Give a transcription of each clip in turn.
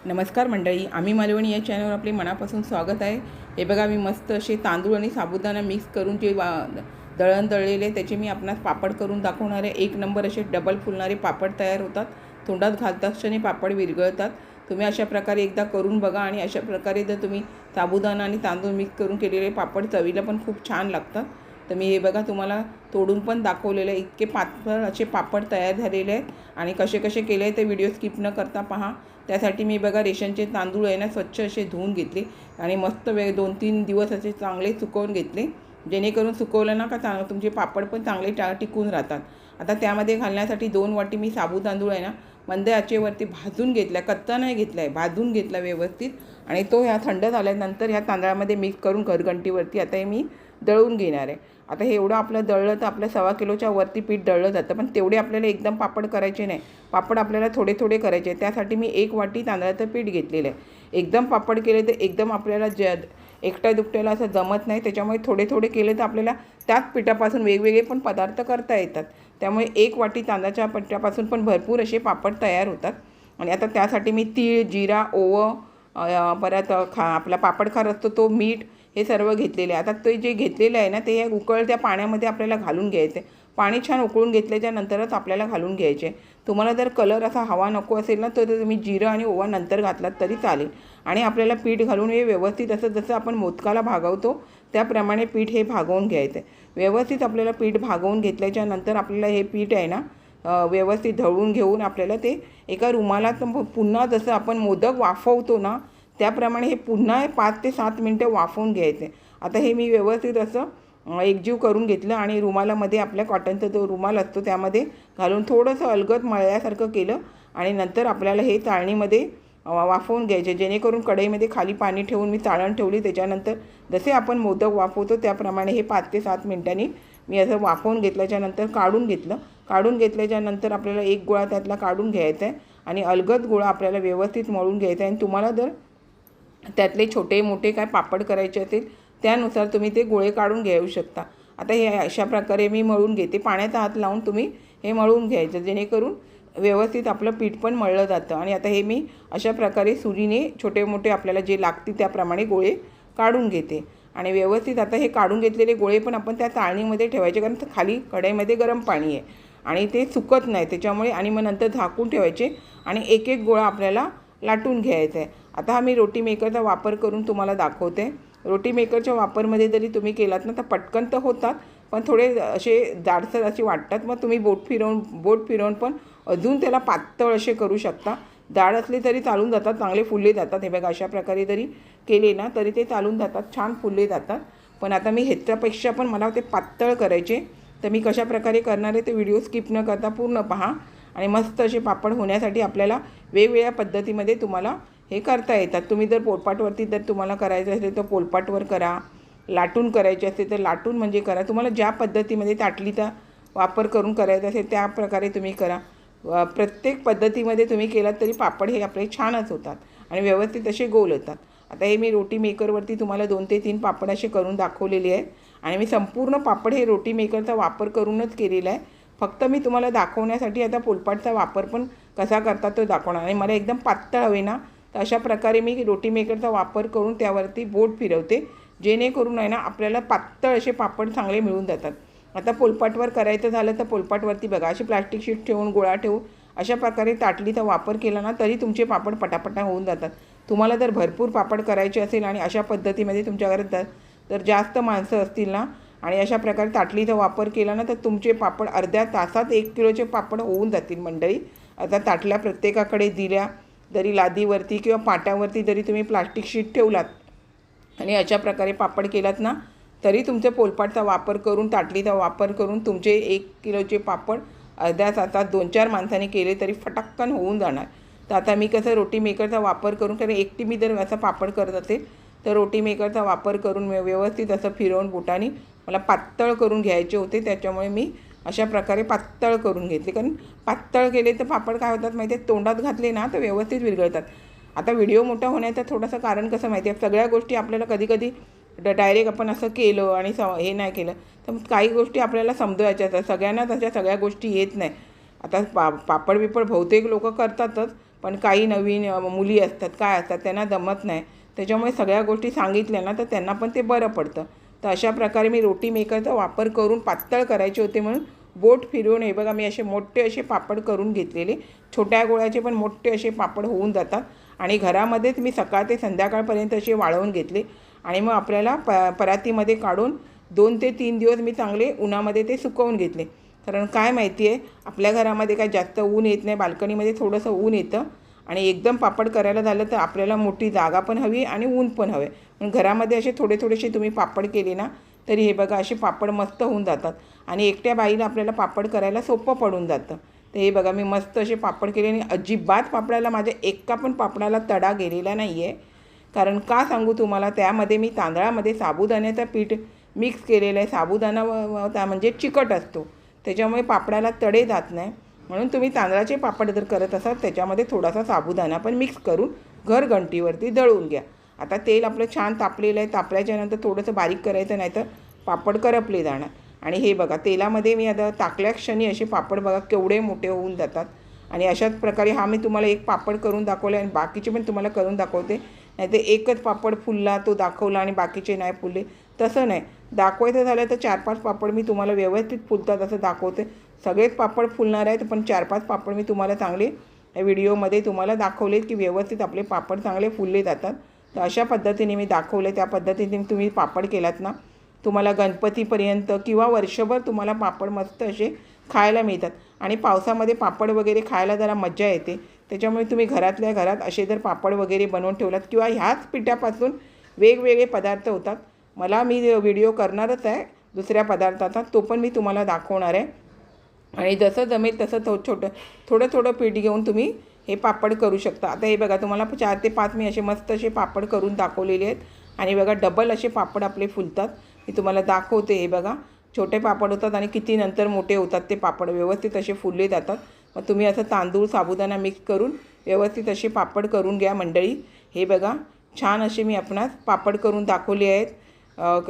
नमस्कार मंडळी, आम्ही मालवणी या चॅनलवर आपले मनापासून स्वागत आहे। हे बघा, मी मस्त असे तांदूळ आणि साबुदाणा मिक्स करून जे दळण दळलेले त्याचे मी आपणास पापड करून दाखवणार आहे। एक नंबर असे डबल फुलणारे पापड तयार होतात। तोंडात घालताच क्षणी पापड विरघळतात। तुम्ही अशा प्रकारे एकदा करून बघा आणि अशा प्रकारे जर तुम्ही साबुदाणा आणि तांदूळ मिक्स करून केलेले पापड चवीला पण खूप छान लागतात। तर मी हे बघा तुम्हाला तोडून पण दाखवलेले आहे। इतके पातळ असे पापड तयार झालेले आहेत आणि कसे कसे केले ते व्हिडिओ स्किप न करता पहा। त्यासाठी मी बघा रेशनचे तांदूळ आहे ना स्वच्छ असे धुवून घेतले आणि मस्त 2-3 दिवस असे चांगले सुकवून घेतले, जेणेकरून सुकवलं ना का तुमचे पापड पण चांगले टिकून राहतात। आता त्यामध्ये घालण्यासाठी 2 वाटी मी साबू तांदूळ आहे ना मंद आचेवरती भाजून घेतला, कच्चा नाही घेतला आहे, भाजून घेतला व्यवस्थित। आणि तो ह्या थंड झाल्यानंतर ह्या तांदळामध्ये मिक्स करून घरघंटीवरती आता हे मी दळून घेणार आहे। आता हे एवढं आपलं दळलं तर आपलं 1.25 किलोच्या वरती पीठ दळलं जातं, पण तेवढे आपल्याला एकदम पापड करायचे नाही। पापड आपल्याला थोडे थोडे करायचे। त्यासाठी मी 1 वाटी तांदळाचं पीठ घेतलेलं आहे। एकदम पापड केले तर एकदम आपल्याला एकट्या दुकट्याला असं जमत नाही, त्याच्यामुळे थोडे थोडे केले तर आपल्याला त्याच पिठापासून वेगवेगळे पण पदार्थ करता येतात। त्यामुळे 1 वाटी तांदळाच्या पिठापासून पण भरपूर असे पापड तयार होतात। आणि आता त्यासाठी मी तीळ, जिरा, ओवं, परत आपला पापड खार असतो तो, मीठ, हे सर्व घेतलेले आहे। आता ते जे घेतलेलं आहे ना ते या उकळत्या पाण्यामध्ये आपल्याला घालून घ्यायचं आहे। पाणी छान उकळून घेतल्याच्या नंतरच आपल्याला घालून घ्यायचे। तुम्हाला जर कलर असा हवा नको असेल ना तर तुम्ही जिरं आणि ओवा नंतर घातलात तरी चालेल। आणि आपल्याला पीठ घालून हे व्यवस्थित असं जसं आपण मोदकाला भागवतो त्याप्रमाणे पीठ हे भागवून घ्यायचं आहे। व्यवस्थित आपल्याला पीठ भागवून घेतल्याच्या नंतर आपल्याला हे पीठ आहे ना व्यवस्थित ढवळून घेऊन आपल्याला ते एका रुमालात पुन्हा जसं आपण मोदक वाफवतो ना त्याप्रमाणे हे पुन्हा 5 ते 7 मिनटं वाफवून घ्यायचे। आता हे मी व्यवस्थित असं एकजीव करून घेतलं आणि रुमालामध्ये आपल्या कॉटनचा जो रुमाल असतो त्यामध्ये घालून थोडंसं अलगद मळल्यासारखं केलं आणि नंतर आपल्याला हे चाळणीमध्ये वाफवून घ्यायचे, जेणेकरून कढईमध्ये खाली पाणी ठेवून मी चाळण ठेवली। त्याच्यानंतर जसे आपण मोदक वाफवतो त्याप्रमाणे हे 5 ते 7 मिनटांनी मी असं वाफवून घेतल्याच्यानंतर काढून घेतलं। काढून घेतल्याच्यानंतर आपल्याला एक गोळा त्यातला काढून घ्यायचा आहे आणि अलगद गोळा आपल्याला व्यवस्थित मळून घ्यायचा आहे। आणि तुम्हाला जर त्यातले छोटे मोठे काय पापड करायचे असेल त्यानुसार तुम्ही ते गोळे काढून घेऊ शकता। आता हे अशा प्रकारे मी मळून घेते। पाण्याचा हात लावून तुम्ही हे मळून घ्यायचं, जेणेकरून व्यवस्थित आपलं पीठ पण मळलं जातं। आणि आता हे मी अशा प्रकारे सुरीने छोटे मोठे आपल्याला जे लागतील त्याप्रमाणे गोळे काढून घेते। आणि व्यवस्थित आता हे काढून घेतलेले गोळे पण आपण त्या चाळणीमध्ये ठेवायचे, कारण खाली कढईमध्ये गरम पाणी आहे आणि ते सुकत नाही त्याच्यामुळे। आणि मग नंतर झाकून ठेवायचे आणि एक एक गोळा आपल्याला लाटून घ्यायचा आहे। आता हा मी रोटी मेकरचा वापर करून तुम्हाला दाखवते। रोटी मेकरच्या वापरमध्ये जरी तुम्ही केलात ना तर पटकन तर होतात, पण थोडे असे जाडसर असे वाटतात। मग तुम्ही बोट फिरवून पण अजून त्याला पातळ असे करू शकता। जाड असले तरी चालून जातात, चांगले फुलले जातात। हे बघा अशा प्रकारे जरी केले ना तरी ते चालून जातात, छान फुलले जातात। पण आता मी ह्याच्यापेक्षा पण मला ते पातळ करायचे, तर मी कशा प्रकारे करणार आहे ते व्हिडिओ स्किप न करता पूर्ण पहा। आणि मस्त असे पापड होण्यासाठी आपल्याला वेगवेगळ्या पद्धतीमध्ये तुम्हाला हे करता येतात। तुम्ही जर पोलपाटवरती जर तुम्हाला करायचं असेल तर पोलपाटवर करा, लाटून करायचे असेल तर लाटून म्हणजे करा। तुम्हाला ज्या पद्धतीमध्ये ताटलीचा वापर करून करायचा असेल त्या प्रकारे तुम्ही करा। प्रत्येक पद्धतीमध्ये तुम्ही केलात तरी पापड हे आपले छानच होतात आणि व्यवस्थित असे गोल होतात। आता हे मी रोटी मेकरवरती तुम्हाला 2 ते 3 पापड असे करून दाखवलेले आहेत आणि मी संपूर्ण पापड हे रोटी मेकरचा वापर करूनच केलेला आहे। फक्त मी तुम्हाला दाखवण्यासाठी आता पोलपाटचा वापर पण कसा करतात तो दाखवणार। आणि मला एकदम पातळ हवे ना तर अशा प्रकारे मी रोटी मेकरचा वापर करून त्यावरती बोट फिरवते, जेणेकरून आहे ना आपल्याला पातळ असे पापड चांगले मिळून जातात। आता पोलपाटवर करायचं झालं तर पोलपाटवरती बघा अशी प्लास्टिक शीट ठेवून गोळा ठेवून अशा प्रकारे ताटलीचा वापर केला ना तरी तुमचे पापड पटापटा होऊन जातात। तुम्हाला जर भरपूर पापड करायचे असेल आणि अशा पद्धतीमध्ये तुमच्या घरात जर जास्त माणसं असतील ना आणि अशा प्रकारे ताटलीचा वापर केला ना तर तुमचे पापड अर्ध्या तासात 1 किलोचे पापड होऊन जातील मंडळी। आता ताटल्या प्रत्येकाकडे दिल्या जरी लादीवरती किंवा पाट्यावरती जरी तुम्ही प्लास्टिक शीट ठेवलात आणि अशा प्रकारे पापड केलात ना तरी तुमच्या पोलपाटचा वापर करून ताटलीचा वापर करून तुमचे 1 किलोचे पापड अर्ध्या तासात 2-4 माणसांनी केले तरी फटक्कन होऊन जाणार। तर आता मी कसं रोटी मेकरचा वापर करून, कारण एकटी मी जर असा पापड करत असेल तर रोटी मेकरचा वापर करून व्यवस्थित असं फिरवून बोटाने मला पातळ करून घ्यायचे होते, त्याच्यामुळे मी अशा प्रकारे पातळ करून घेतले। कारण पातळ केले तर पापड काय होतात माहिती आहे, तोंडात घातले ना तर व्यवस्थित विरघळतात। आता व्हिडिओ मोठा होण्याचं थोडंसं कारण कसं माहिती आहे, सगळ्या गोष्टी आपल्याला कधी डायरेक्ट आपण असं केलं आणि हे नाही केलं तर काही गोष्टी आपल्याला समजवायच्या असतात। सगळ्यांनाच अशा सगळ्या गोष्टी येत नाही। आता पापड बिपड बहुतेक लोक करतातच, पण काही नवीन मुली असतात, काय असतात, त्यांना जमत नाही. त्याच्यामुळे सगळ्या गोष्टी सांगितल्या ना तर त्यांना पण ते बरं पडतं. तर अशा प्रकारे मी रोटी मेकरचा वापर करून पातळ करायचे होते म्हणून बोट फिरवून हे बघा मी असे मोठे असे पापड करून घेतलेले. छोट्या गोळ्याचे पण मोठे असे पापड होऊन जातात. आणि घरामध्येच मी सकाळ ते संध्याकाळपर्यंत असे वाळवून घेतले आणि मग आपल्याला परातीमध्ये काढून 2 ते 3 दिवस मी चांगले उन्हामध्ये ते सुकवून घेतले. कारण काय माहिती आहे, आपल्या घरामध्ये काय जास्त ऊन येत नाही, बाल्कनीमध्ये थोडंसं ऊन येतं. आणि एकदम पापड करायला झालं तर आपल्याला मोठी जागा पण हवी आणि ऊन पण हवे. पण घरामध्ये असे थोडेसे तुम्ही पापड केले ना तरी हे बघा असे पापड मस्त होऊन जातात आणि एकट्या बाईला आपल्याला पापड करायला सोपं पडून जातं. तर हे बघा मी मस्त असे पापड केले आणि अजिबात पापडाला माझ्या एका पण पापडाला तडा गेलेला नाही आहे. कारण का सांगू तुम्हाला, त्यामध्ये मी तांदळामध्ये साबुदाण्याचं पीठ मिक्स केलेलं आहे. साबुदाणा म्हणजे चिकट असतो, त्याच्यामुळे पापडाला तडे जात नाही. म्हणून तुम्ही तांदळाचे पापड जर करत असाल त्याच्यामध्ये थोडासा साबुदाणा पण मिक्स करून घरघंटीवरती दळून घ्या. आता तेल आपलं छान तापलेलं आहे. तापल्याच्यानंतर थोडंसं बारीक करायचं, नाही तर पापड करपले जाणार. आणि हे बघा तेलामध्ये मी आता टाकल्या क्षणी असे पापड बघा केवढे मोठे होऊन जातात. आणि अशाच प्रकारे हा मी तुम्हाला एक पापड करून दाखवला आणि बाकीचे पण तुम्हाला करून दाखवते. नाही तर एकच पापड फुलला तो दाखवला आणि बाकीचे नाही फुलले, तसं नाही. दाखवायचं झालं तर 4-5 पापड मी तुम्हाला व्यवस्थित फुलतात असं दाखवते. सगळेच पापड फुलणार आहेत, पण 4-5 पापड मी तुम्हाला चांगले व्हिडिओमध्ये तुम्हाला दाखवले की व्यवस्थित आपले पापड चांगले फुलले जातात. तर अशा पद्धतीने मी दाखवले, त्या पद्धतीने तुम्ही पापड केलात ना तुम्हाला गणपतीपर्यंत किंवा वर्षभर तुम्हाला पापड मस्त असे खायला मिळतात. आणि पावसामध्ये पापड वगैरे खायला जरा मजा येते. त्याच्यामुळे तुम्ही घरातल्या घरात असे जर पापड वगैरे बनवून ठेवलात किंवा ह्याच पिठापासून वेगवेगळे पदार्थ होतात. मी व्हिडिओ करणारच आहे दुसऱ्या पदार्थाचा, तो पण मी तुम्हाला दाखवणार आहे. आणि जसं जमेल तसं थोडं पीठ घेऊन तुम्ही हे पापड करू शकता. आता हे बघा तुम्हाला 4 ते 5 मी असे मस्त असे पापड करून दाखवलेले आहेत. आणि बघा डबल असे पापड आपले फुलतात. मी तुम्हाला दाखवते. हे बघा छोटे पापड होतात आणि किती नंतर मोठे होतात ते पापड, व्यवस्थित असे फुलले जातात. मग तुम्ही असं तांदूळ साबुदाणा मिक्स करून व्यवस्थित असे पापड करून घ्या मंडळी. हे बघा छान असे मी आपणास पापड करून दाखवले आहेत.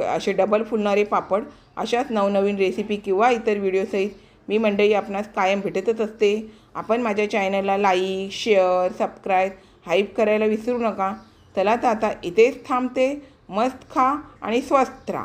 असे डबल फुलणारे पापड. अशाच नवनवीन रेसिपी किंवा इतर व्हिडिओसहित मी मंडळी आपणास कायम भेटतच असते. आपण माझ्या चॅनलला लाईक, शेअर, सबस्क्राईब, हाईप करायला विसरू नका. चला तर आता इथेच थांबते. मस्त खा आणि स्वस्थ राहा.